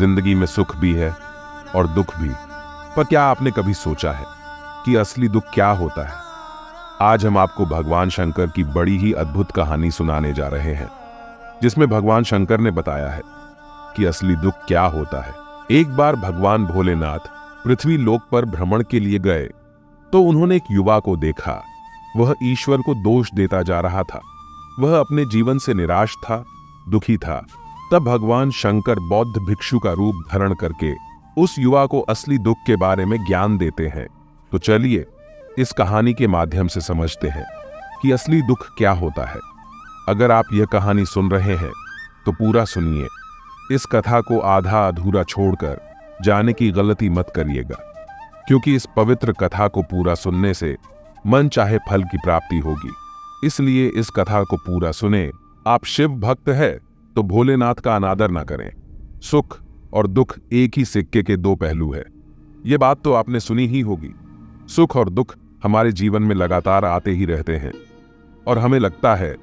जिंदगी में सुख भी है और दुख भी। पर क्या आपने कभी सोचा है कि असली दुख क्या होता है? आज हम आपको भगवान शंकर की बड़ी ही अद्भुत कहानी सुनाने जा रहे हैं, जिसमें भगवान शंकर ने बताया है कि असली दुख क्या होता है। एक बार भगवान भोलेनाथ पृथ्वी लोक पर भ्रमण के लिए गए तो उन्होंने एक युवा को देखा। वह ईश्वर को दोष देता जा रहा था। वह अपने जीवन से निराश था, दुखी था। तब भगवान शंकर बौद्ध भिक्षु का रूप धारण करके उस युवा को असली दुख के बारे में ज्ञान देते हैं। तो चलिए इस कहानी के माध्यम से समझते हैं कि असली दुख क्या होता है। अगर आप यह कहानी सुन रहे हैं तो पूरा सुनिए। इस कथा को आधा अधूरा छोड़कर जाने की गलती मत करिएगा, क्योंकि इस पवित्र कथा को पूरा सुनने से मन चाहे फल की प्राप्ति होगी। इसलिए इस कथा को पूरा सुने। आप शिव भक्त है तो भोलेनाथ का अनादर ना करें। सुख और दुख एक ही सिक्के के दो पहलू है। ये बात तो आपने सुनी ही होगी। सुख और दुख हमारे जीवन में लगातार आते ही रहते हैं और हमें लगता है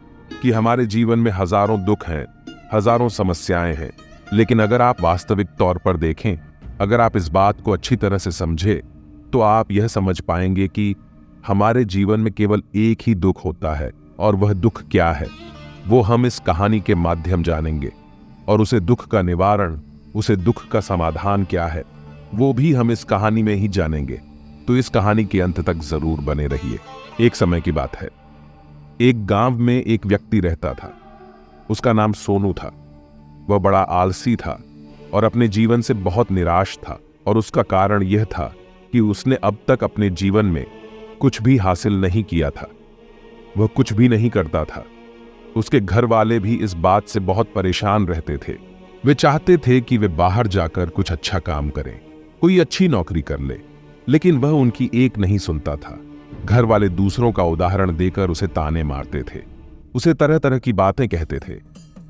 कि हमारे जीवन में हजारों दुख हैं, हजारों समस्याएं हैं। लेकिन अगर आप वास्तविक तौर पर देखें, अगर आप इस बात को अच्छी तरह से समझें, तो आप यह समझ पाएंगे कि हमारे जीवन में केवल एक ही दुख होता है। और वह दुख क्या है वो हम इस कहानी के माध्यम जानेंगे। और उसे दुख का निवारण, उसे दुख का समाधान क्या है वो भी हम इस कहानी में ही जानेंगे। तो इस कहानी के अंत तक जरूर बने रहिए। एक समय की बात है, एक गांव में एक व्यक्ति रहता था। उसका नाम सोनू था। वह बड़ा आलसी था और अपने जीवन से बहुत निराश था। और उसका कारण यह था कि उसने अब तक अपने जीवन में कुछ भी हासिल नहीं किया था। वह कुछ भी नहीं करता था। उसके घर वाले भी इस बात से बहुत परेशान रहते थे। वे चाहते थे कि वे बाहर जाकर कुछ अच्छा काम करें, कोई अच्छी नौकरी कर ले, लेकिन वह उनकी एक नहीं सुनता था। घर वाले दूसरों का उदाहरण देकर उसे ताने मारते थे, उसे तरह तरह की बातें कहते थे,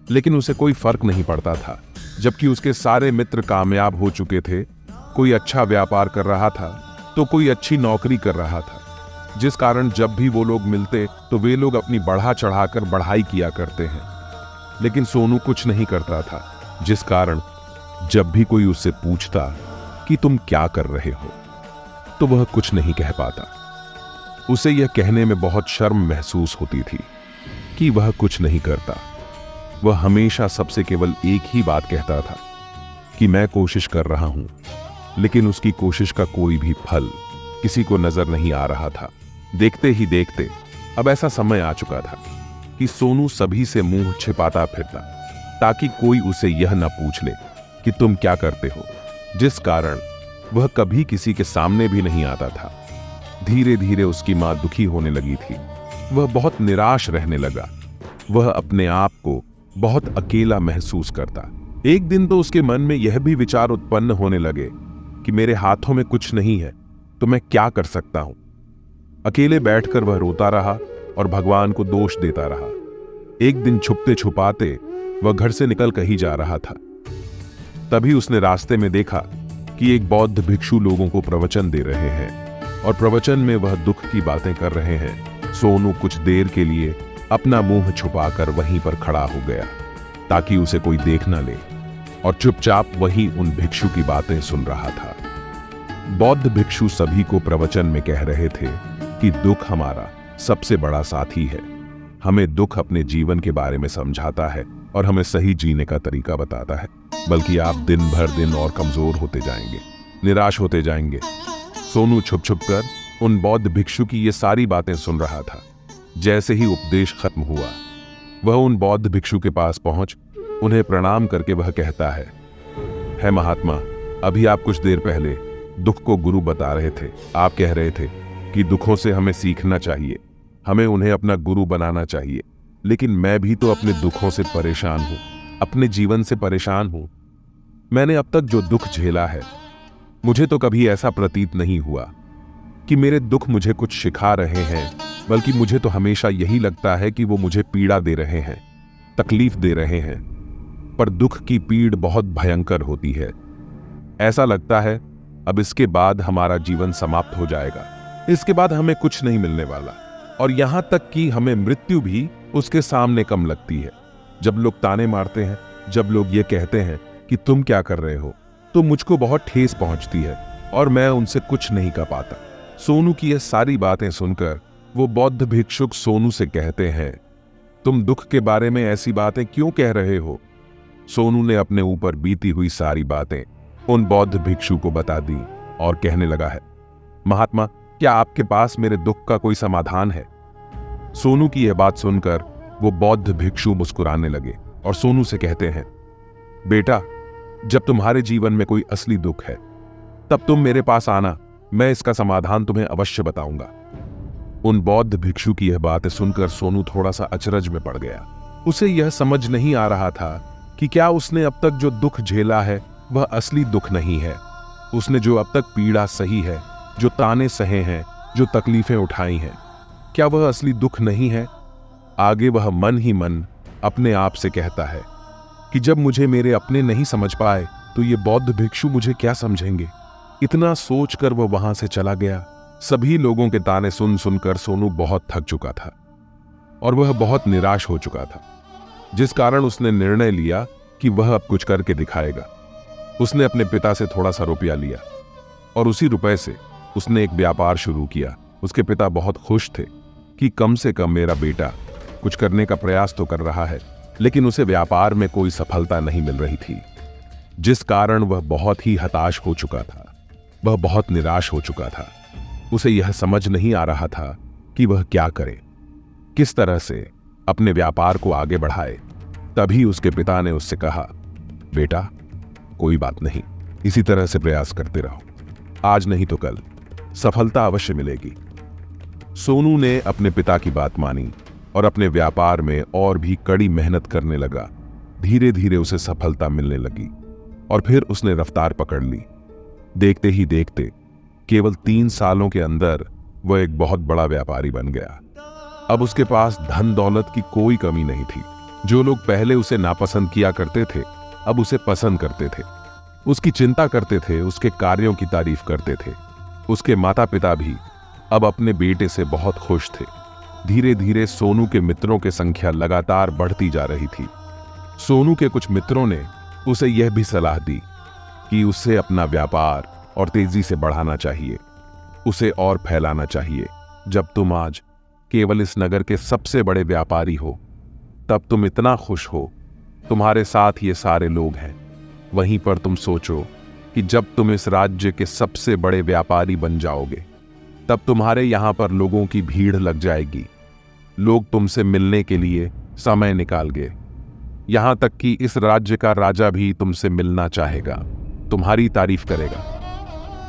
लेकिन उसे कोई फर्क नहीं पड़ता था। जबकि उसके सारे मित्र कामयाब हो चुके थे। कोई अच्छा व्यापार कर रहा था तो कोई अच्छी नौकरी कर रहा था, जिस कारण जब भी वो लोग मिलते तो वे लोग अपनी बढ़ा चढ़ाकर बढ़ाई किया करते हैं। लेकिन सोनू कुछ नहीं करता था, जिस कारण जब भी कोई उससे पूछता कि तुम क्या कर रहे हो तो वह कुछ नहीं कह पाता। उसे यह कहने में बहुत शर्म महसूस होती थी कि वह कुछ नहीं करता। वह हमेशा सबसे केवल एक ही बात कहता था कि मैं कोशिश कर रहा हूं, लेकिन उसकी कोशिश का कोई भी फल किसी को नजर नहीं आ रहा था। देखते ही देखते अब ऐसा समय आ चुका था कि सोनू सभी से मुंह छिपाता फिरता, ताकि कोई उसे यह न पूछ ले कि तुम क्या करते हो, जिस कारण वह कभी किसी के सामने भी नहीं आता था। धीरे धीरे उसकी मां दुखी होने लगी थी। वह बहुत निराश रहने लगा। वह अपने आप को बहुत अकेला महसूस करता। एक दिन तो उसके मन में यह भी विचार उत्पन्न होने लगे कि मेरे हाथों में कुछ नहीं है तो मैं क्या कर सकता हूं। अकेले बैठकर वह रोता रहा और भगवान को दोष देता रहा। एक दिन छुपते छुपाते वह घर से निकल कहीं जा रहा था। तभी उसने रास्ते में देखा कि एक बौद्ध भिक्षु लोगों को प्रवचन दे रहे हैं और प्रवचन में वह दुख की बातें कर रहे हैं। सोनू कुछ देर के लिए अपना मुंह छुपाकर वहीं पर खड़ा हो गया, ताकि उसे कोई देख न ले, और चुपचाप वहीं उन भिक्षु की बातें सुन रहा था। बौद्ध भिक्षु सभी को प्रवचन में कह रहे थे कि दुख हमारा सबसे बड़ा साथी है। हमें दुख अपने जीवन के बारे में समझाता है और हमें सही जीने का तरीका बताता है। बल्कि आप दिन भर दिन और कमजोर होते जाएंगे, निराश होते जाएंगे। सोनू छुप छुप कर उन बौद्ध भिक्षु की ये सारी बातें सुन रहा था। जैसे ही उपदेश खत्म हुआ, वह उन बौद्ध भिक्षु के पास पहुंच उन्हें प्रणाम करके वह कहता है महात्मा, अभी आप कुछ देर पहले दुख को गुरु बता रहे थे। आप कह रहे थे कि दुखों से हमें सीखना चाहिए, हमें उन्हें अपना गुरु बनाना चाहिए। लेकिन मैं भी तो अपने दुखों से परेशान हूं, अपने जीवन से परेशान हूं। मैंने अब तक जो दुख झेला है, मुझे तो कभी ऐसा प्रतीत नहीं हुआ कि मेरे दुख मुझे कुछ सिखा रहे हैं, बल्कि मुझे तो हमेशा यही लगता है कि वो मुझे पीड़ा दे रहे हैं, तकलीफ दे रहे हैं। पर दुख की पीड़ बहुत भयंकर होती है। ऐसा लगता है अब इसके बाद हमारा जीवन समाप्त हो जाएगा, इसके बाद हमें कुछ नहीं मिलने वाला, और यहां तक कि हमें मृत्यु भी उसके सामने कम लगती है। जब लोग ताने मारते हैं, जब लोग ये कहते हैं कि तुम क्या कर रहे हो, तो मुझको बहुत ठेस पहुंचती है और मैं उनसे कुछ नहीं कर पाता। सोनू की यह सारी बातें सुनकर वो बौद्ध भिक्षुक सोनू से कहते हैं, तुम दुख के बारे में ऐसी बातें क्यों कह रहे हो? सोनू ने अपने ऊपर बीती हुई सारी बातें उन बौद्ध भिक्षु को बता दी और कहने लगा है, महात्मा, क्या आपके पास मेरे दुख का कोई समाधान है? सोनू की यह बात सुनकर वो बौद्ध भिक्षु मुस्कुराने लगे और सोनू से कहते हैं, बेटा, जब तुम्हारे जीवन में कोई असली दुख है तब तुम मेरे पास आना, मैं इसका समाधान तुम्हें अवश्य बताऊंगा। उन बौद्ध भिक्षु की यह बातें सुनकर सोनू थोड़ा सा अचरज में पड़ गया। उसे यह समझ नहीं आ रहा था कि क्या उसने अब तक जो दुख झेला है वह असली दुख नहीं है। उसने जो अब तक पीड़ा सही है, जो ताने सहे हैं, जो तकलीफें उठाई हैं, क्या वह असली दुख नहीं है? आगे वह मन ही मन अपने आप से कहता है कि जब मुझे मेरे अपने नहीं समझ पाए तो ये बौद्ध भिक्षु मुझे क्या समझेंगे। इतना सोचकर वह वहां से चला गया। सभी लोगों के ताने सुन सुनकर सोनू बहुत थक चुका था और वह बहुत निराश हो चुका था, जिस कारण उसने निर्णय लिया कि वह अब कुछ करके दिखाएगा। उसने अपने पिता से थोड़ा सा रुपया लिया और उसी रुपए से उसने एक व्यापार शुरू किया। उसके पिता बहुत खुश थे कि कम से कम मेरा बेटा कुछ करने का प्रयास तो कर रहा है, लेकिन उसे व्यापार में कोई सफलता नहीं मिल रही थी, जिस कारण वह बहुत ही हताश हो चुका था। वह बहुत निराश हो चुका था। उसे यह समझ नहीं आ रहा था कि वह क्या करे, किस तरह से अपने व्यापार को आगे बढ़ाए। तभी उसके पिता ने उससे कहा, बेटा, कोई बात नहीं, इसी तरह से प्रयास करते रहो, आज नहीं तो कल सफलता अवश्य मिलेगी। सोनू ने अपने पिता की बात मानी और अपने व्यापार में और भी कड़ी मेहनत करने लगा। धीरे धीरे उसे सफलता मिलने लगी और फिर उसने रफ्तार पकड़ ली। देखते ही देखते केवल 3 सालों के अंदर वह एक बहुत बड़ा व्यापारी बन गया। अब उसके पास धन दौलत की कोई कमी नहीं थी। जो लोग पहले उसे नापसंद किया करते थे, अब उसे पसंद करते थे, उसकी चिंता करते थे, उसके कार्यों की तारीफ करते थे। उसके माता पिता भी अब अपने बेटे से बहुत खुश थे। धीरे धीरे सोनू के मित्रों की संख्या लगातार बढ़ती जा रही थी। सोनू के कुछ मित्रों ने उसे यह भी सलाह दी कि उसे अपना व्यापार और तेजी से बढ़ाना चाहिए, उसे और फैलाना चाहिए। जब तुम आज केवल इस नगर के सबसे बड़े व्यापारी हो, तब तुम इतना खुश हो, तुम्हारे साथ ये सारे लोग हैं। वहीं पर तुम सोचो कि जब तुम इस राज्य के सबसे बड़े व्यापारी बन जाओगे, तब तुम्हारे यहां पर लोगों की भीड़ लग जाएगी। लोग तुमसे मिलने के लिए समय निकाल गए। यहां तक कि इस राज्य का राजा भी तुमसे मिलना चाहेगा, तुम्हारी तारीफ करेगा,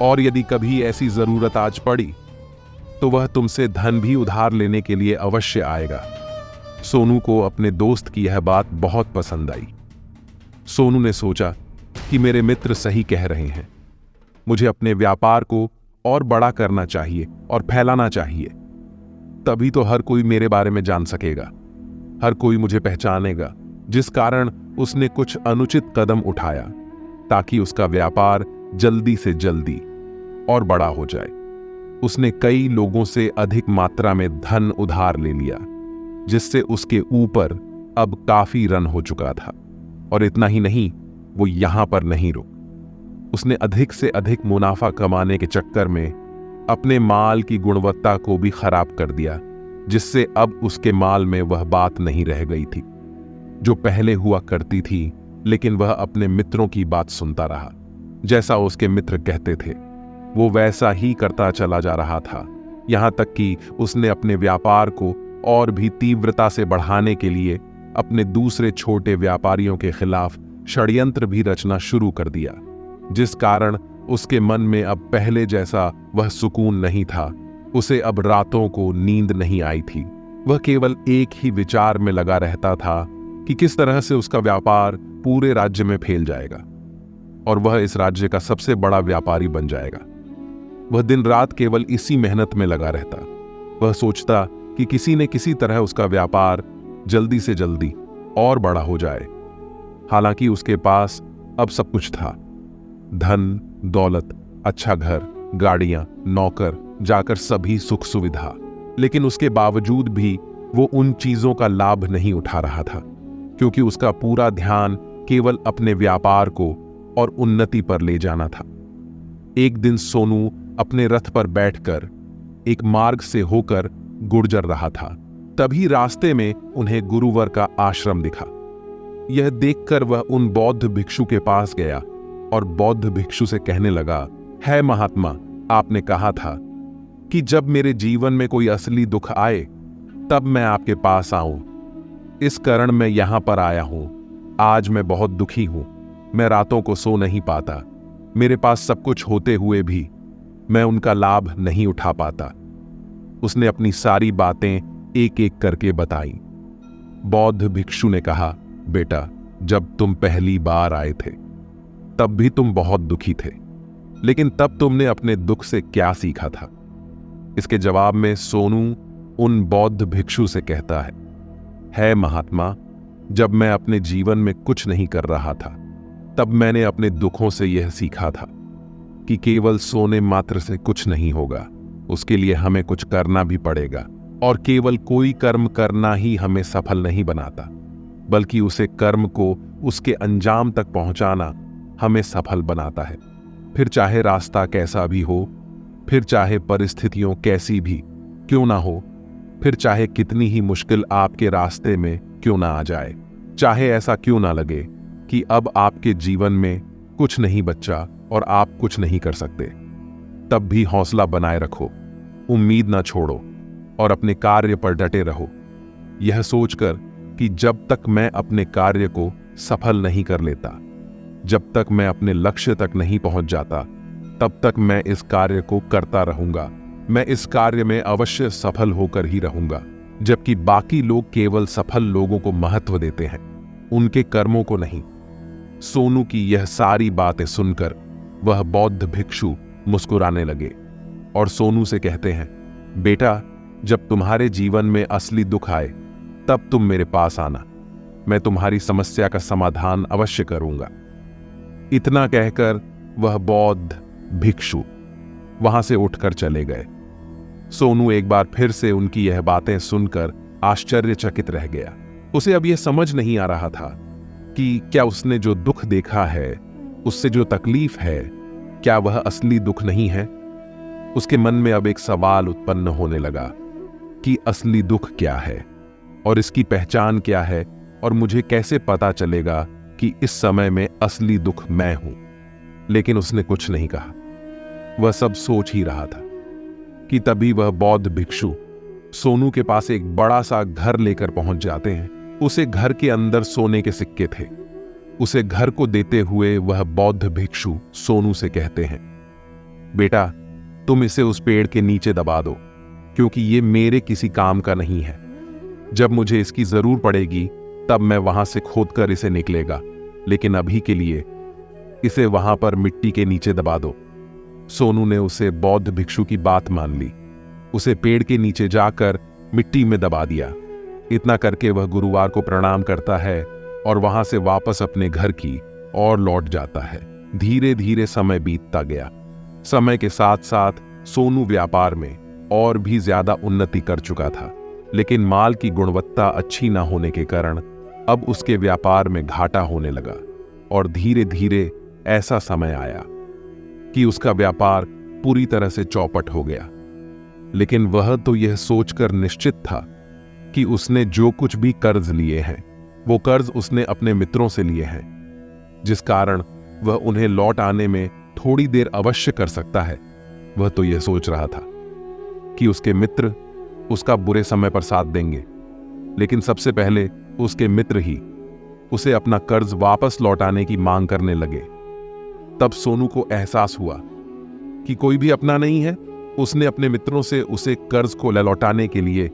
और यदि कभी ऐसी जरूरत आज पड़ी तो वह तुमसे धन भी उधार लेने के लिए अवश्य आएगा। सोनू को अपने दोस्त की यह बात बहुत पसंद आई। सोनू ने सोचा कि मेरे मित्र सही कह रहे हैं, मुझे अपने व्यापार को और बड़ा करना चाहिए और फैलाना चाहिए। तभी तो हर कोई मेरे बारे में जान सकेगा, हर कोई मुझे पहचानेगा। जिस कारण उसने कुछ अनुचित कदम उठाया ताकि उसका व्यापार जल्दी से जल्दी और बड़ा हो जाए। उसने कई लोगों से अधिक मात्रा में धन उधार ले लिया, जिससे उसके ऊपर अब काफी रन हो चुका था। और इतना ही नहीं, वो यहां पर नहीं रुक। उसने अधिक से अधिक मुनाफा कमाने के चक्कर में अपने माल की गुणवत्ता को भी खराब कर दिया, जिससे अब उसके माल में वह बात नहीं रह गई थी जो पहले हुआ करती थी। लेकिन वह अपने मित्रों की बात सुनता रहा। जैसा उसके मित्र कहते थे वो वैसा ही करता चला जा रहा था, यहां तक कि उसने अपने व्यापार को और भी तीव्रता से बढ़ाने के लिए अपने दूसरे छोटे व्यापारियों के खिलाफ षड्यंत्र भी रचना शुरू कर दिया, जिस कारण उसके मन में अब पहले जैसा वह सुकून नहीं था। उसे अब रातों को नींद नहीं आई थी। वह केवल एक ही विचार में लगा रहता था कि किस तरह से उसका व्यापार पूरे राज्य में फैल जाएगा और वह इस राज्य का सबसे बड़ा व्यापारी बन जाएगा। वह दिन रात केवल इसी मेहनत में लगा रहता। वह सोचता कि किसी न किसी तरह उसका व्यापार जल्दी से जल्दी और बड़ा हो जाए। हालांकि उसके पास अब सब कुछ था, धन दौलत, अच्छा घर, गाड़ियां, नौकर, जाकर सभी सुख सुविधा। लेकिन उसके बावजूद भी वो उन चीजों का लाभ नहीं उठा रहा था, क्योंकि उसका पूरा ध्यान केवल अपने व्यापार को और उन्नति पर ले जाना था। एक दिन सोनू अपने रथ पर बैठकर एक मार्ग से होकर गुर्जर रहा था। तभी रास्ते में उन्हें गुरुवर का आश्रम दिखा। यह देखकर वह उन बौद्ध भिक्षु के पास गया और बौद्ध भिक्षु से कहने लगा, है महात्मा, आपने कहा था कि जब मेरे जीवन में कोई असली दुख आए तब मैं आपके पास आऊं। इस कारण मैं यहां पर आया हूं। आज मैं बहुत दुखी हूं। मैं रातों को सो नहीं पाता। मेरे पास सब कुछ होते हुए भी मैं उनका लाभ नहीं उठा पाता। उसने अपनी सारी बातें एक एक करके बताई। बौद्ध भिक्षु ने कहा, बेटा, जब तुम पहली बार आए थे तब भी तुम बहुत दुखी थे, लेकिन तब तुमने अपने दुख से क्या सीखा था? इसके जवाब में सोनू उन बौद्ध भिक्षु से कहता है महात्मा, जब मैं अपने जीवन में कुछ नहीं कर रहा था तब मैंने अपने दुखों से यह सीखा था कि केवल सोने मात्र से कुछ नहीं होगा। उसके लिए हमें कुछ करना भी पड़ेगा, और केवल कोई कर्म करना ही हमें सफल नहीं बनाता, बल्कि उसे कर्म को उसके अंजाम तक पहुंचाना हमें सफल बनाता है। फिर चाहे रास्ता कैसा भी हो, फिर चाहे परिस्थितियों कैसी भी क्यों ना हो, फिर चाहे कितनी ही मुश्किल आपके रास्ते में क्यों ना आ जाए, चाहे ऐसा क्यों ना लगे कि अब आपके जीवन में कुछ नहीं बचा और आप कुछ नहीं कर सकते, तब भी हौसला बनाए रखो, उम्मीद ना छोड़ो और अपने कार्य पर डटे रहो, यह सोचकर कि जब तक मैं अपने कार्य को सफल नहीं कर लेता, जब तक मैं अपने लक्ष्य तक नहीं पहुंच जाता, तब तक मैं इस कार्य को करता रहूंगा। मैं इस कार्य में अवश्य सफल होकर ही रहूंगा। जबकि बाकी लोग केवल सफल लोगों को महत्व देते हैं, उनके कर्मों को नहीं। सोनू की यह सारी बातें सुनकर वह बौद्ध भिक्षु मुस्कुराने लगे और सोनू से कहते हैं, बेटा, जब तुम्हारे जीवन में असली दुख आए तब तुम मेरे पास आना। मैं तुम्हारी समस्या का समाधान अवश्य करूंगा। इतना कहकर वह बौद्ध भिक्षु वहां से उठकर चले गए। सोनू एक बार फिर से उनकी यह बातें सुनकर आश्चर्यचकित रह गया। उसे अब यह समझ नहीं आ रहा था कि क्या उसने जो दुख देखा है, उससे जो तकलीफ है, क्या वह असली दुख नहीं है? उसके मन में अब एक सवाल उत्पन्न होने लगा कि असली दुख क्या है और इसकी पहचान क्या है, और मुझे कैसे पता चलेगा कि इस समय में असली दुख मैं हूं। लेकिन उसने कुछ नहीं कहा। वह सब सोच ही रहा था कि तभी वह बौद्ध भिक्षु सोनू के पास एक बड़ा सा घर लेकर पहुंच जाते हैं। उसे घर के अंदर सोने के सिक्के थे। उसे घर को देते हुए वह बौद्ध भिक्षु सोनू से कहते हैं, बेटा, तुम इसे उस पेड़ के नीचे दबा दो, क्योंकि ये मेरे किसी काम का नहीं है। जब मुझे इसकी जरूर पड़ेगी तब मैं वहां से खोदकर इसे निकलेगा, लेकिन अभी के लिए इसे वहां पर मिट्टी के नीचे दबा दो। सोनू ने उसे बौद्ध भिक्षु की बात मान ली। उसे पेड़ के नीचे जाकर मिट्टी में दबा दिया। इतना करके वह गुरुवार को प्रणाम करता है और वहां से वापस अपने घर की ओर लौट जाता है। धीरे धीरे समय बीतता गया। समय के साथ साथ सोनू व्यापार में और भी ज्यादा उन्नति कर चुका था, लेकिन माल की गुणवत्ता अच्छी ना होने के कारण अब उसके व्यापार में घाटा होने लगा और धीरे धीरे ऐसा समय आया कि उसका व्यापार पूरी तरह से चौपट हो गया। लेकिन वह तो यह सोचकर निश्चित था कि उसने जो कुछ भी कर्ज लिए हैं, वो कर्ज उसने अपने मित्रों से लिए हैं, जिस कारण वह उन्हें लौट आने में थोड़ी देर अवश्य कर सकता है। वह तो यह सोच रहा था कि उसके मित्र उसका बुरे समय पर साथ देंगे, लेकिन सबसे पहले उसके मित्र ही उसे अपना कर्ज वापस लौटाने की मांग करने लगे। तब सोनू को एहसास हुआ कि कोई भी अपना नहीं है। उसने अपने मित्रों से उसे कर्ज को लौटाने के लिए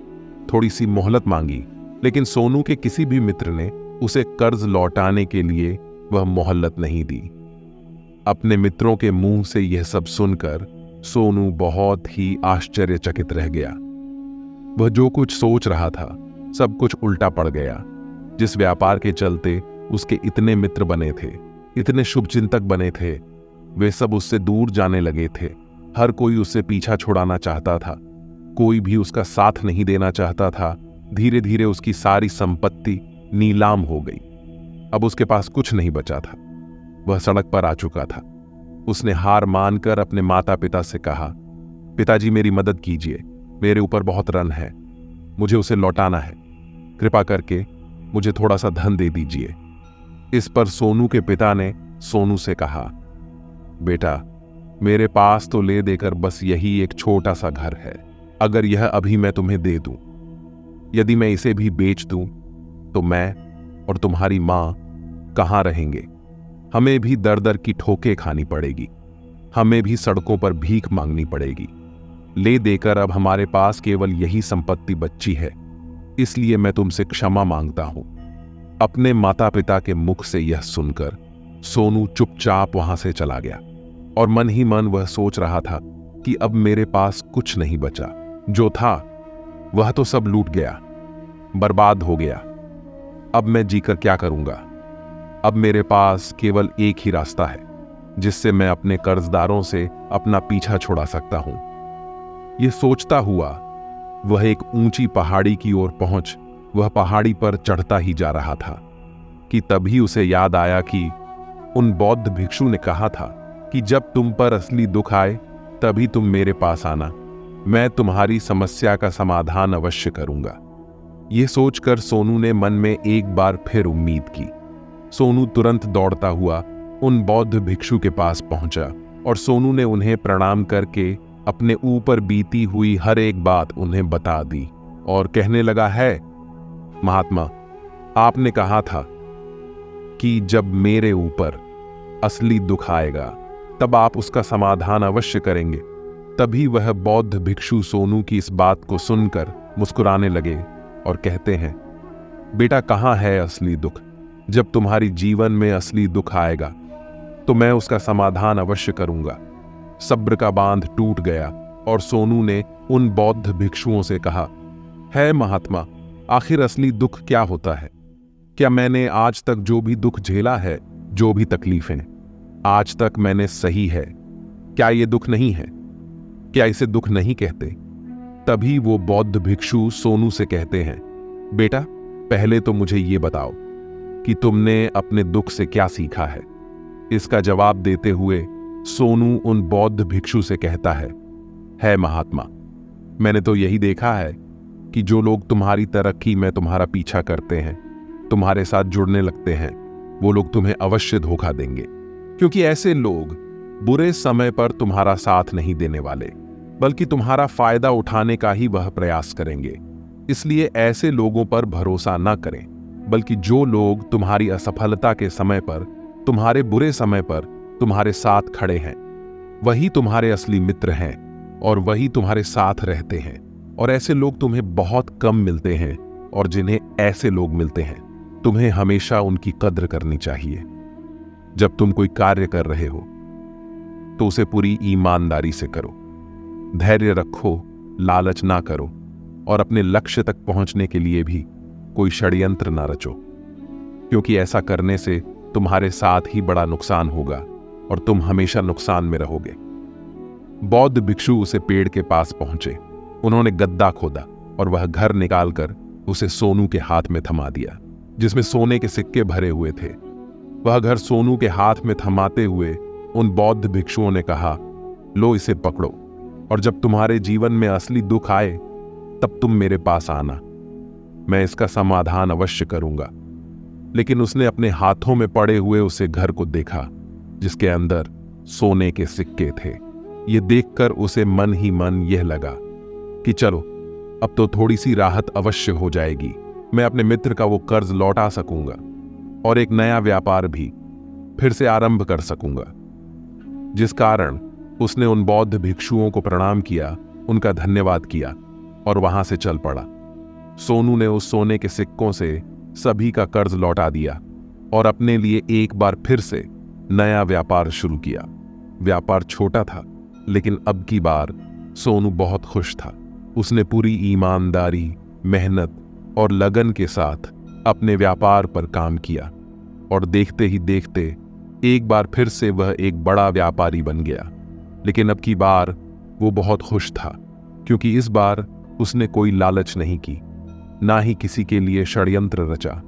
थोड़ी सी मोहलत मांगी, लेकिन सोनू के किसी भी मित्र ने उसे कर्ज लौटाने के लिए वह मोहलत नहीं दी। अपने मित्रों के मुंह से यह सब सुनकर सोनू बहुत ही आश्चर्यचकित रह गया। वह जो कुछ सोच रहा था सब कुछ उल्टा पड़ गया। जिस व्यापार के चलते उसके इतने मित्र बने थे, इतने शुभचिंतक बने थे, वे सब उससे दूर जाने लगे थे। हर कोई उससे पीछा छुड़ाना चाहता था, कोई भी उसका साथ नहीं देना चाहता था। धीरे धीरे उसकी सारी संपत्ति नीलाम हो गई। अब उसके पास कुछ नहीं बचा था। वह सड़क पर आ चुका था। उसने हार मानकर अपने माता पिता से कहा, पिताजी मेरी मदद कीजिए, मेरे ऊपर बहुत ऋण है, मुझे उसे लौटाना है, कृपा करके मुझे थोड़ा सा धन दे दीजिए। इस पर सोनू के पिता ने सोनू से कहा, बेटा मेरे पास तो ले देकर बस यही एक छोटा सा घर है। अगर यह अभी मैं तुम्हें दे दूं, यदि मैं इसे भी बेच दूं, तो मैं और तुम्हारी मां कहां रहेंगे? हमें भी दर दर की ठोकें खानी पड़ेगी, हमें भी सड़कों पर भीख मांगनी पड़ेगी। ले देकर अब हमारे पास केवल यही संपत्ति बची है, इसलिए मैं तुमसे क्षमा मांगता हूं। अपने माता पिता के मुख से यह सुनकर सोनू चुपचाप वहां से चला गया और मन ही मन वह सोच रहा था कि अब मेरे पास कुछ नहीं बचा, जो था वह तो सब लूट गया, बर्बाद हो गया। अब मैं जीकर क्या करूंगा? अब मेरे पास केवल एक ही रास्ता है जिससे मैं अपने कर्जदारों से अपना पीछा छुड़ा सकता हूं। यह सोचता हुआ वह एक ऊंची पहाड़ी की ओर पहुंच वह पहाड़ी पर चढ़ता ही जा रहा था कि तभी उसे याद आया कि उन बौद्ध भिक्षु ने कहा था कि जब तुम पर असली दुख आए तभी तुम मेरे पास आना, मैं तुम्हारी समस्या का समाधान अवश्य करूंगा। यह सोचकर सोनू ने मन में एक बार फिर उम्मीद की। सोनू तुरंत दौड़ता हुआ उन बौद्ध भिक्षु के पास पहुंचा और सोनू ने उन्हें प्रणाम करके अपने ऊपर बीती हुई हर एक बात उन्हें बता दी और कहने लगा, है महात्मा, आपने कहा था कि जब मेरे ऊपर असली दुख आएगा तब आप उसका समाधान अवश्य करेंगे। तभी वह बौद्ध भिक्षु सोनू की इस बात को सुनकर मुस्कुराने लगे और कहते हैं, बेटा कहां है असली दुख? जब तुम्हारी जीवन में असली दुख आएगा तो मैं उसका समाधान अवश्य करूंगा। सब्र का बांध टूट गया और सोनू ने उन बौद्ध भिक्षुओं से कहा, है महात्मा, आखिर असली दुख क्या होता है? क्या मैंने आज तक जो भी दुख झेला है, जो भी तकलीफें आज तक मैंने सही है, क्या ये दुख नहीं है? क्या इसे दुख नहीं कहते? तभी वो बौद्ध भिक्षु सोनू से कहते हैं, बेटा पहले तो मुझे ये बताओ कि तुमने अपने दुख से क्या सीखा है। इसका जवाब देते हुए सोनू उन बौद्ध भिक्षु से कहता है महात्मा, मैंने तो यही देखा है कि जो लोग तुम्हारी तरक्की में तुम्हारा पीछा करते हैं, तुम्हारे साथ जुड़ने लगते हैं, वो लोग तुम्हें अवश्य धोखा देंगे, क्योंकि ऐसे लोग बुरे समय पर तुम्हारा साथ नहीं देने वाले, बल्कि तुम्हारा फायदा उठाने का ही वह प्रयास करेंगे। इसलिए ऐसे लोगों पर भरोसा न करें, बल्कि जो लोग तुम्हारी असफलता के समय पर, तुम्हारे बुरे समय पर तुम्हारे साथ खड़े हैं, वही तुम्हारे असली मित्र हैं और वही तुम्हारे साथ रहते हैं। और ऐसे लोग तुम्हें बहुत कम मिलते हैं, और जिन्हें ऐसे लोग मिलते हैं तुम्हें हमेशा उनकी कद्र करनी चाहिए। जब तुम कोई कार्य कर रहे हो तो उसे पूरी ईमानदारी से करो, धैर्य रखो, लालच ना करो और अपने लक्ष्य तक पहुंचने के लिए भी कोई षड्यंत्र ना रचो, क्योंकि ऐसा करने से तुम्हारे साथ ही बड़ा नुकसान होगा और तुम हमेशा नुकसान में रहोगे। बौद्ध भिक्षु उसे पेड़ के पास पहुंचे। उन्होंने गड्ढा खोदा और वह घर निकालकर उसे सोनू के हाथ में थमा दिया, जिसमें सोने के सिक्के भरे हुए थे। वह घर सोनू के हाथ में थमाते हुए उन बौद्ध भिक्षुओं ने कहा, लो इसे पकड़ो, और जब तुम्हारे जीवन में असली दुख आए तब तुम मेरे पास आना, मैं इसका समाधान अवश्य करूंगा। लेकिन उसने अपने हाथों में पड़े हुए उसे घर को देखा जिसके अंदर सोने के सिक्के थे। ये देखकर उसे मन ही मन यह लगा कि चलो अब तो थोड़ी सी राहत अवश्य हो जाएगी, मैं अपने मित्र का वो कर्ज लौटा सकूंगा और एक नया व्यापार भी फिर से आरंभ कर सकूंगा। जिस कारण उसने उन बौद्ध भिक्षुओं को प्रणाम किया, उनका धन्यवाद किया और वहां से चल पड़ा। सोनू ने उस सोने के सिक्कों से सभी का कर्ज लौटा दिया और अपने लिए एक बार फिर से नया व्यापार शुरू किया। व्यापार छोटा था, लेकिन अब की बार सोनू बहुत खुश था। उसने पूरी ईमानदारी, मेहनत और लगन के साथ अपने व्यापार पर काम किया और देखते ही देखते एक बार फिर से वह एक बड़ा व्यापारी बन गया। लेकिन अब की बार वो बहुत खुश था, क्योंकि इस बार उसने कोई लालच नहीं की, ना ही किसी के लिए षड्यंत्र रचा।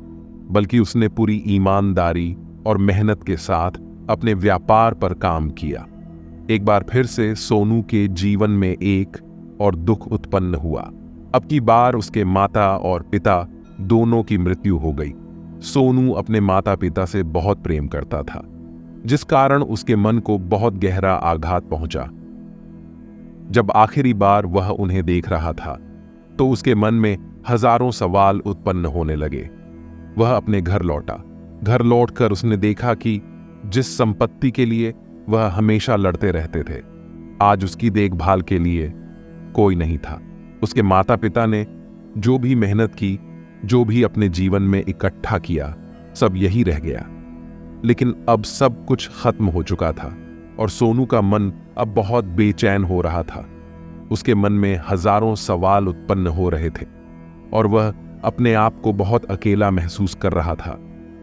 बल्कि उसने पूरी ईमानदारी और मेहनत के साथ अपने व्यापार पर काम किया। एक बार फिर से सोनू के जीवन में एक और दुख उत्पन्न हुआ। अब की बार उसके माता और पिता दोनों की मृत्यु हो गई। सोनू अपने माता पिता से बहुत प्रेम करता था, जिस कारण उसके मन को बहुत गहरा आघात पहुंचा। जब आखिरी बार वह उन्हें देख रहा था तो उसके मन में हजारों सवाल उत्पन्न होने लगे। वह अपने घर लौटा। घर लौटकर उसने देखा कि जिस संपत्ति के लिए वह हमेशा लड़ते रहते थे, आज उसकी देखभाल के लिए कोई नहीं था। उसके माता पिता ने जो भी मेहनत की, जो भी अपने जीवन में इकट्ठा किया, सब यही रह गया। लेकिन अब सब कुछ खत्म हो चुका था और सोनू का मन अब बहुत बेचैन हो रहा था। उसके मन में हजारों सवाल उत्पन्न हो रहे थे और वह अपने आप को बहुत अकेला महसूस कर रहा था।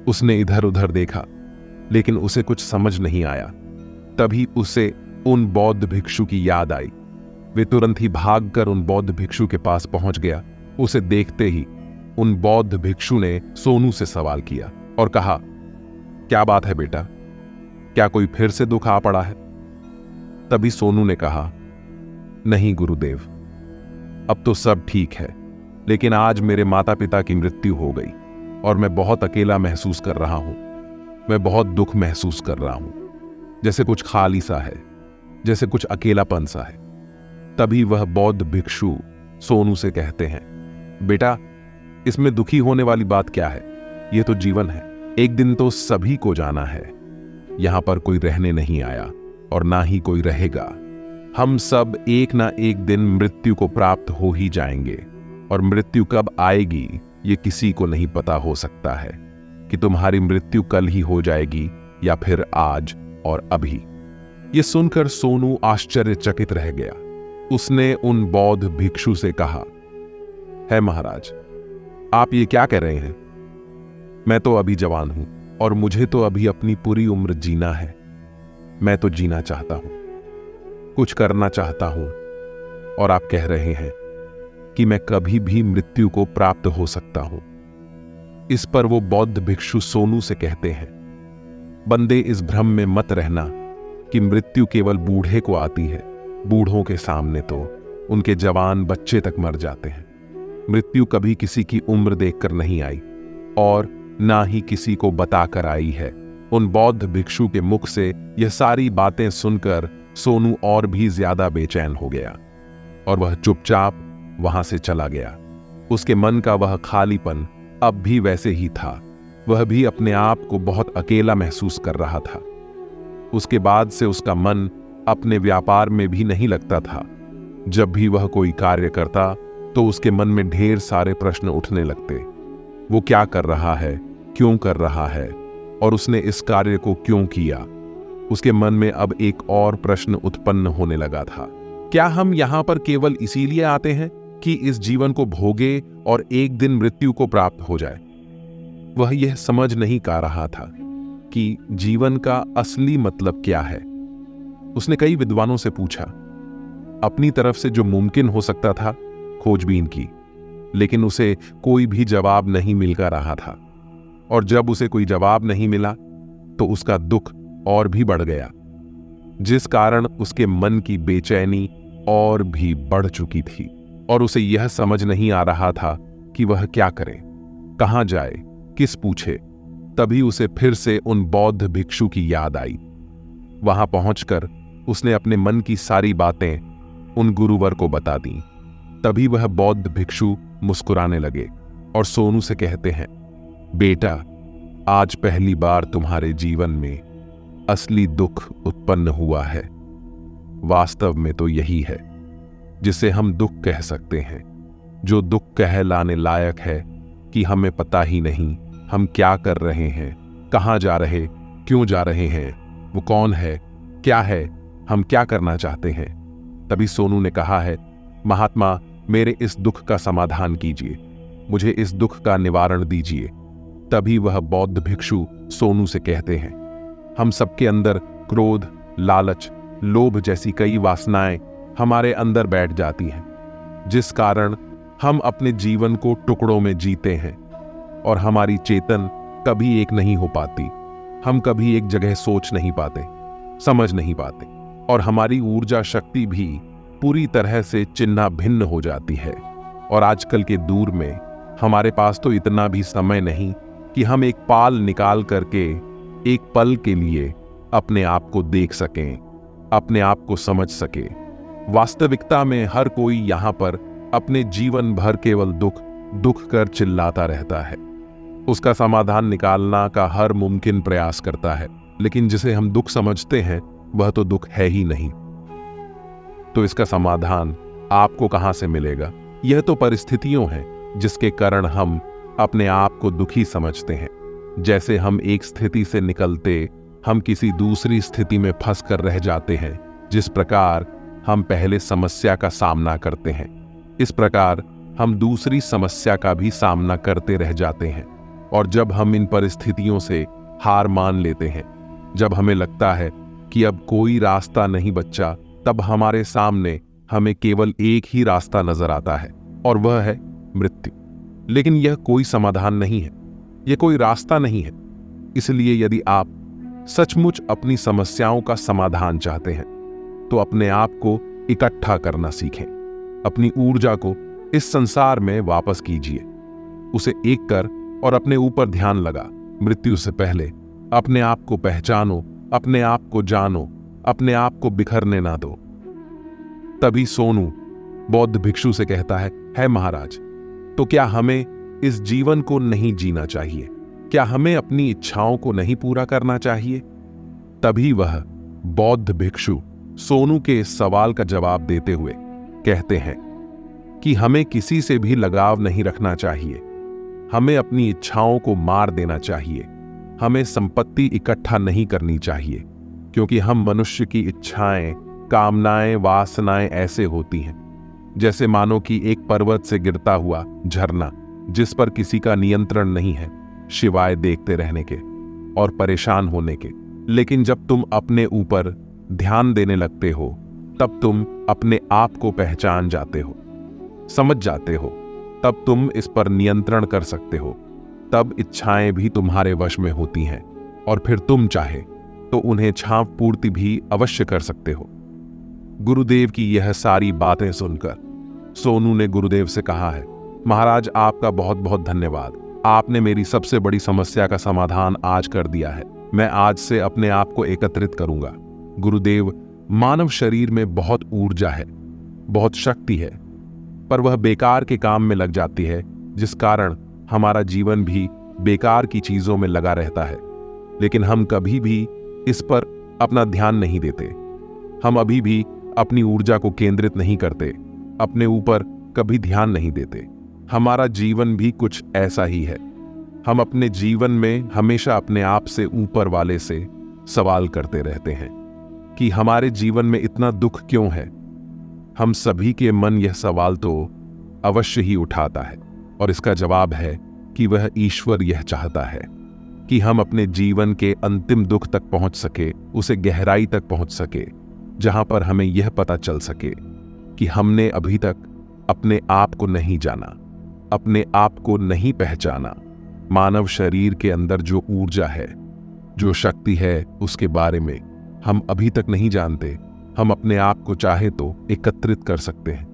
उसने इधर उधर देखा, लेकिन उसे कुछ समझ नहीं आया। तभी उसे उन बौद्ध भिक्षु की याद आई। वे तुरंत ही भागकर उन बौद्ध भिक्षु के पास पहुंच गया। उसे देखते ही उन बौद्ध भिक्षु ने सोनू से सवाल किया और कहा, क्या बात है बेटा, क्या कोई फिर से दुख आ पड़ा है? तभी सोनू ने कहा, नहीं गुरुदेव, अब तो सब ठीक है, लेकिन आज मेरे माता पिता की मृत्यु हो गई और मैं बहुत अकेला महसूस कर रहा हूं। मैं बहुत दुख महसूस कर रहा हूं, जैसे कुछ खाली सा है, जैसे कुछ अकेलापन सा है। तभी वह बौद्ध भिक्षु सोनू से कहते हैं, बेटा, इसमें दुखी होने वाली बात क्या है? यह तो जीवन है। एक दिन तो सभी को जाना है। यहां पर कोई रहने नहीं आया और ना ही कोई रहेगा। हम सब एक ना एक दिन मृत्यु को प्राप्त हो ही जाएंगे और मृत्यु कब आएगी ये किसी को नहीं पता हो सकता है कि तुम्हारी मृत्यु कल ही हो जाएगी या फिर आज और अभी। ये सुनकर सोनू आश्चर्यचकित रह गया। उसने उन बौद्ध भिक्षु से कहा, है महाराज, आप ये क्या कह रहे हैं? मैं तो अभी जवान हूं और मुझे तो अभी अपनी पूरी उम्र जीना है। मैं तो जीना चाहता हूं, कुछ करना चाहता हूं, और आप कह रहे हैं कि मैं कभी भी मृत्यु को प्राप्त हो सकता हूं। इस पर वो बौद्ध भिक्षु सोनू से कहते हैं, बंदे, इस भ्रम में मत रहना कि मृत्यु केवल बूढ़े को आती है। बूढ़ों के सामने तो उनके जवान बच्चे तक मर जाते हैं। मृत्यु कभी किसी की उम्र देखकर नहीं आई और ना ही किसी को बताकर आई है। उन बौद्ध भिक्षु के मुख से यह सारी बातें सुनकर सोनू और भी ज्यादा बेचैन हो गया और वह चुपचाप वहां से चला गया। उसके मन का वह खालीपन अब भी वैसे ही था। वह भी अपने आप को बहुत अकेला महसूस कर रहा था। उसके बाद से उसका मन अपने व्यापार में भी नहीं लगता था। जब भी वह कोई कार्य करता तो उसके मन में ढेर सारे प्रश्न उठने लगते। वो क्या कर रहा है, क्यों कर रहा है, और उसने इस कार्य को क्यों किया? उसके मन में अब एक और प्रश्न उत्पन्न होने लगा था। क्या हम यहां पर केवल इसीलिए आते हैं कि इस जीवन को भोगे और एक दिन मृत्यु को प्राप्त हो जाए? वह यह समझ नहीं पा रहा था कि जीवन का असली मतलब क्या है। उसने कई विद्वानों से पूछा, अपनी तरफ से जो मुमकिन हो सकता था खोजबीन की, लेकिन उसे कोई भी जवाब नहीं मिल रहा था। और जब उसे कोई जवाब नहीं मिला तो उसका दुख और भी बढ़ गया, जिस कारण उसके मन की बेचैनी और भी बढ़ चुकी थी और उसे यह समझ नहीं आ रहा था कि वह क्या करे, कहां जाए, किस पूछे। तभी उसे फिर से उन बौद्ध भिक्षु की याद आई। वहां पहुंचकर उसने अपने मन की सारी बातें उन गुरुवर को बता दी। तभी वह बौद्ध भिक्षु मुस्कुराने लगे और सोनू से कहते हैं, बेटा, आज पहली बार तुम्हारे जीवन में असली दुख उत्पन्न हुआ है। वास्तव में तो यही है जिसे हम दुख कह सकते हैं, जो दुख कहलाने लायक है कि हमें पता ही नहीं हम क्या कर रहे हैं, कहां जा रहे, क्यों जा रहे हैं, वो कौन है, क्या है, हम क्या करना चाहते हैं। तभी सोनू ने कहा है, महात्मा, मेरे इस दुख का समाधान कीजिए, मुझे इस दुख का निवारण दीजिए। तभी वह बौद्ध भिक्षु सोनू से कहते हैं, हम सबके अंदर क्रोध, लालच, लोभ जैसी कई वासनाएं हमारे अंदर बैठ जाती हैं, जिस कारण हम अपने जीवन को टुकड़ों में जीते हैं। और हमारी चेतन कभी एक नहीं हो पाती। हम कभी एक जगह सोच नहीं पाते, समझ नहीं पाते, और हमारी ऊर्जा शक्ति भी पूरी तरह से चिन्ह भिन्न हो जाती है। और आजकल के दौर में हमारे पास तो इतना भी समय नहीं कि हम एक पाल निकाल करके एक पल के लिए अपने आप को देख सकें, अपने आप को समझ सके। वास्तविकता में हर कोई यहाँ पर अपने जीवन भर केवल दुख दुख कर चिल्लाता रहता है। उसका समाधान निकालना का हर मुमकिन प्रयास करता है, लेकिन जिसे हम दुख समझते हैं वह तो दुख है ही नहीं। तो इसका समाधान आपको कहां से मिलेगा? यह तो परिस्थितियों हैं जिसके कारण हम अपने आप को दुखी समझते हैं। जैसे हम एक स्थिति से निकलते हम किसी दूसरी स्थिति में फंस कर रह जाते हैं, जिस प्रकार हम पहले समस्या का सामना करते हैं, इस प्रकार हम दूसरी समस्या का भी सामना करते रह जाते हैं। और जब हम इन परिस्थितियों से हार मान लेते हैं, जब हमें लगता है कि अब कोई रास्ता नहीं बचा, तब हमारे सामने हमें केवल एक ही रास्ता नजर आता है, और वह है मृत्यु। लेकिन यह कोई समाधान नहीं है, यह कोई रास्ता नहीं है। इसलिए यदि आप सचमुच अपनी समस्याओं का समाधान चाहते हैं तो अपने आप को इकट्ठा करना सीखें। अपनी ऊर्जा को इस संसार में वापस कीजिए, उसे एक कर और अपने ऊपर ध्यान लगा। मृत्यु से पहले अपने आप को पहचानो, अपने आप को जानो, अपने आप को बिखरने ना दो। तभी सोनू बौद्ध भिक्षु से कहता है महाराज, तो क्या हमें इस जीवन को नहीं जीना चाहिए? क्या हमें अपनी इच्छाओं को नहीं पूरा करना चाहिए? तभी वह बौद्ध भिक्षु सोनू के इस सवाल का जवाब देते हुए कहते हैं कि हमें किसी से भी लगाव नहीं रखना चाहिए, हमें अपनी इच्छाओं को मार देना चाहिए, हमें संपत्ति इकट्ठा नहीं करनी चाहिए, क्योंकि हम मनुष्य की इच्छाएं, कामनाएं, वासनाएं ऐसे होती हैं जैसे मानो कि एक पर्वत से गिरता हुआ झरना, जिस पर किसी का नियंत्रण नहीं है सिवाय देखते रहने के और परेशान होने के। लेकिन जब तुम अपने ऊपर ध्यान देने लगते हो, तब तुम अपने आप को पहचान जाते हो, समझ जाते हो, तब तुम इस पर नियंत्रण कर सकते हो। तब इच्छाएं भी तुम्हारे वश में होती हैं, और फिर तुम चाहे तो उन्हें छाप पूर्ति भी अवश्य कर सकते हो। गुरुदेव की यह सारी बातें सुनकर सोनू ने गुरुदेव से कहा है, महाराज आपका बहुत बहुत धन्यवाद, आपने मेरी सबसे बड़ी समस्या का समाधान आज कर दिया है। मैं आज से अपने आप को एकत्रित करूंगा। गुरुदेव, मानव शरीर में बहुत ऊर्जा है, बहुत शक्ति है, पर वह बेकार के काम में लग जाती है, जिस कारण हमारा जीवन भी बेकार की चीजों में लगा रहता है। लेकिन हम कभी भी इस पर अपना ध्यान नहीं देते। हम अभी भी अपनी ऊर्जा को केंद्रित नहीं करते, अपने ऊपर कभी ध्यान नहीं देते। हमारा जीवन भी कुछ ऐसा ही है। हम अपने जीवन में हमेशा अपने आप से ऊपर वाले से सवाल करते रहते हैं कि हमारे जीवन में इतना दुख क्यों है। हम सभी के मन यह सवाल तो अवश्य ही उठाता है, और इसका जवाब है कि वह ईश्वर यह चाहता है कि हम अपने जीवन के अंतिम दुख तक पहुंच सके, उसे गहराई तक पहुंच सके, जहां पर हमें यह पता चल सके कि हमने अभी तक अपने आप को नहीं जाना, अपने आप को नहीं पहचाना। मानव शरीर के अंदर जो ऊर्जा है, जो शक्ति है, उसके बारे में हम अभी तक नहीं जानते। हम अपने आप को चाहे तो एकत्रित कर सकते हैं,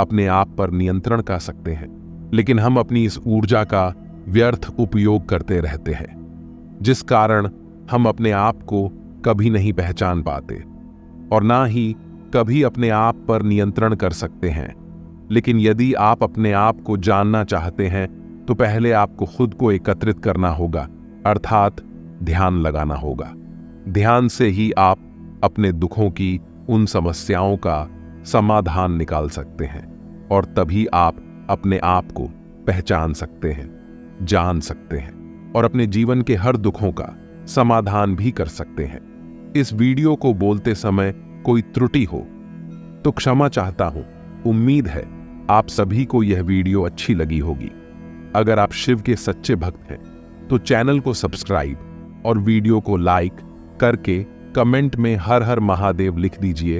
अपने आप पर नियंत्रण कर सकते हैं, लेकिन हम अपनी इस ऊर्जा का व्यर्थ उपयोग करते रहते हैं, जिस कारण हम अपने आप को कभी नहीं पहचान पाते और ना ही कभी अपने आप पर नियंत्रण कर सकते हैं। लेकिन यदि आप अपने आप को जानना चाहते हैं तो पहले आपको खुद को एकत्रित करना होगा, अर्थात ध्यान लगाना होगा। ध्यान से ही आप अपने दुखों की, उन समस्याओं का समाधान निकाल सकते हैं, और तभी आप अपने आप को पहचान सकते हैं, जान सकते हैं, और अपने जीवन के हर दुखों का समाधान भी कर सकते हैं। इस वीडियो को बोलते समय कोई त्रुटि हो तो क्षमा चाहता हूं। उम्मीद है आप सभी को यह वीडियो अच्छी लगी होगी। अगर आप शिव के सच्चे भक्त हैं तो चैनल को सब्सक्राइब और वीडियो को लाइक करके कमेंट में हर हर महादेव लिख दीजिए।